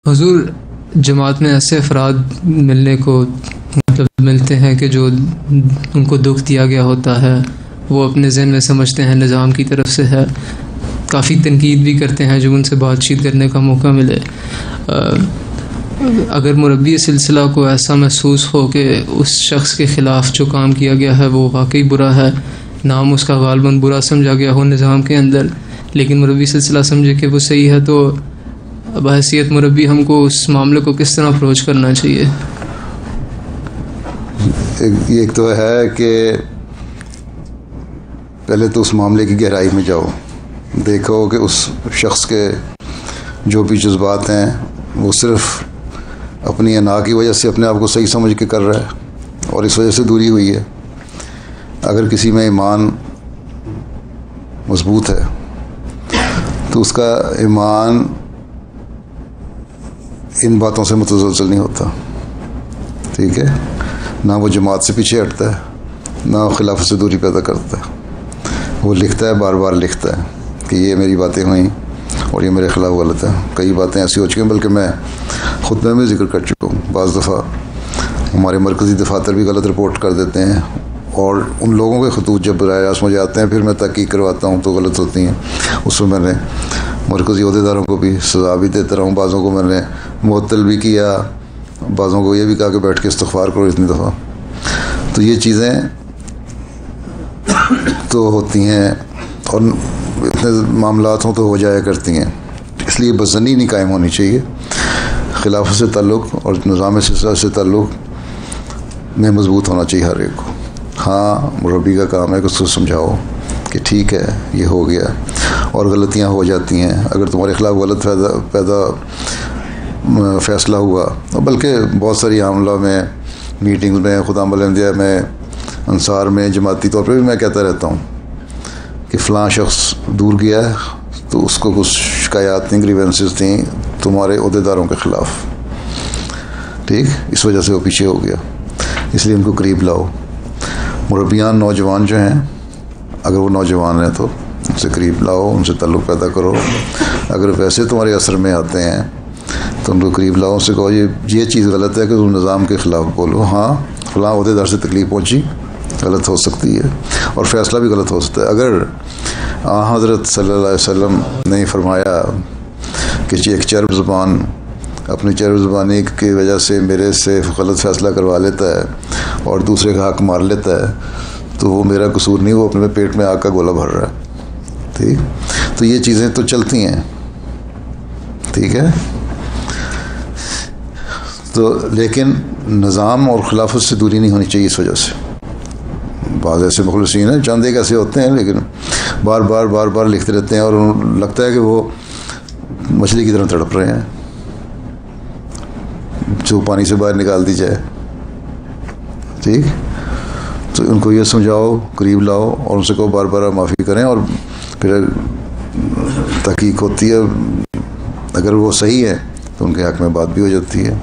हुजूर, जमात में ऐसे अफराद मिलने को मतलब मिलते हैं कि जो उनको दुख दिया गया होता है, वो अपने ज़हन में समझते हैं निज़ाम की तरफ से है, काफ़ी तनकीद भी करते हैं जब उनसे बातचीत करने का मौका मिले। अगर मुरब्बी सिलसिला को ऐसा महसूस हो कि उस शख्स के ख़िलाफ़ जो काम किया गया है वो वाकई बुरा है, नाम उसका गालबन बुरा समझा गया हो निज़ाम के अंदर, लेकिन मुरब्बी सिलसिला समझे कि वो सही है, तो बहैसियत मुरब्बी हमको उस मामले को किस तरह अप्रोच करना चाहिए? एक तो है कि पहले तो उस मामले की गहराई में जाओ, देखो कि उस शख्स के जो भी जज्बात हैं वो सिर्फ़ अपनी अना की वजह से अपने आप को सही समझ के कर रहा है और इस वजह से दूरी हुई है। अगर किसी में ईमान मजबूत है तो उसका ईमान इन बातों से मुतज़लज़ल नहीं होता, ठीक है। ना वो जमात से पीछे हटता है, ना वो खिलाफत से दूरी पैदा करता है। वो लिखता है, बार बार लिखता है कि ये मेरी बातें हुई और ये मेरे ख़िलाफ़ गलत है। कई बातें ऐसी हो चुकी हैं, बल्कि मैं खुतबे में ज़िक्र कर चुका हूँ। बाज़ दफ़ा हमारे मरकज़ी दफ़ातर भी गलत रिपोर्ट कर देते हैं और उन लोगों के खतूत जब बराह रास्त मुझे आते हैं, फिर मैं तहक़ीक़ करवाता हूँ तो गलत होती हैं। उसमें मैंने मरकज़ी अहदेदारों को भी सज़ा भी देता रहा हूँ, बाज़ों को मैंने मुअत्तल भी किया, बाज़ों को ये भी कहा कि बैठ के इस्तिग़फ़ार करो इतनी दफ़ा। तो ये चीज़ें तो होती हैं और इतने मामलात हों तो हो जाया करती हैं, इसलिए बज़नी नहीं कायम होनी चाहिए। खिलाफत से ताल्लुक़ और निज़ाम सिलसिला से ताल्लुक़ में मजबूत होना चाहिए हर एक को। हाँ, मुरब्बी का काम है कि उसको समझाओ कि ठीक है ये हो गया और गलतियाँ हो जाती हैं। अगर तुम्हारे ख़िलाफ़ गलत फ़ैसला हुआ, बल्कि बहुत सारी आमला में, मीटिंग्स में, खुदाम अल-अंबिया में, अंसार में, जमाती तौर पर भी मैं कहता रहता हूँ कि फ़लाँ शख्स दूर गया है तो उसको कुछ शिकायत थी, ग्रीवेंसेस थी तुम्हारे अहदेदारों के ख़िलाफ़, ठीक, इस वजह से वो पीछे हो गया, इसलिए उनको करीब लाओ। मुरब्बियान नौजवान जो हैं, अगर वो नौजवान हैं तो उनसे करीब लाओ, उनसे ताल्लुक़ पैदा करो। अगर वैसे तुम्हारे असर में आते हैं तो उनको करीब लाओ, उनसे कहो ये चीज़ गलत है कि तुम निज़ाम के ख़िलाफ़ बोलो। हाँ, फ़लाँ अहदेदार से तकलीफ़ पहुँची, गलत हो सकती है और फ़ैसला भी गलत हो सकता है। अगर हज़रत सल्लल्लाहु अलैहि वसल्लम ने फरमाया कि एक चर्ब ज़ुबान अपनी चर्ब ज़ुबानी की वजह से मेरे से गलत फ़ैसला करवा लेता है और दूसरे का हक़ मार लेता है, तो वो मेरा कसूर नहीं, वो अपने पेट में आग का गोला भर रहा है, ठीक। तो ये चीज़ें तो चलती हैं, ठीक है। तो लेकिन निज़ाम और खिलाफत से दूरी नहीं होनी चाहिए इस वजह से। बाद ऐसे मुखलिसीन हैं, चंद एक ऐसे होते हैं, लेकिन बार बार लिखते रहते हैं और लगता है कि वो मछली की तरह तड़प रहे हैं जो पानी से बाहर निकाल दी जाए, ठीक। तो उनको ये समझाओ, करीब लाओ और उनसे कहो बार बार माफ़ी करें और फिर तहक़ीक़ होती है। अगर वो सही है तो उनके हक़ में बात भी हो जाती है,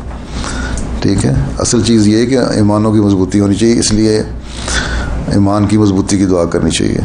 ठीक है। असल चीज़ ये है कि ईमानों की मजबूती होनी चाहिए, इसलिए ईमान की मजबूती की दुआ करनी चाहिए।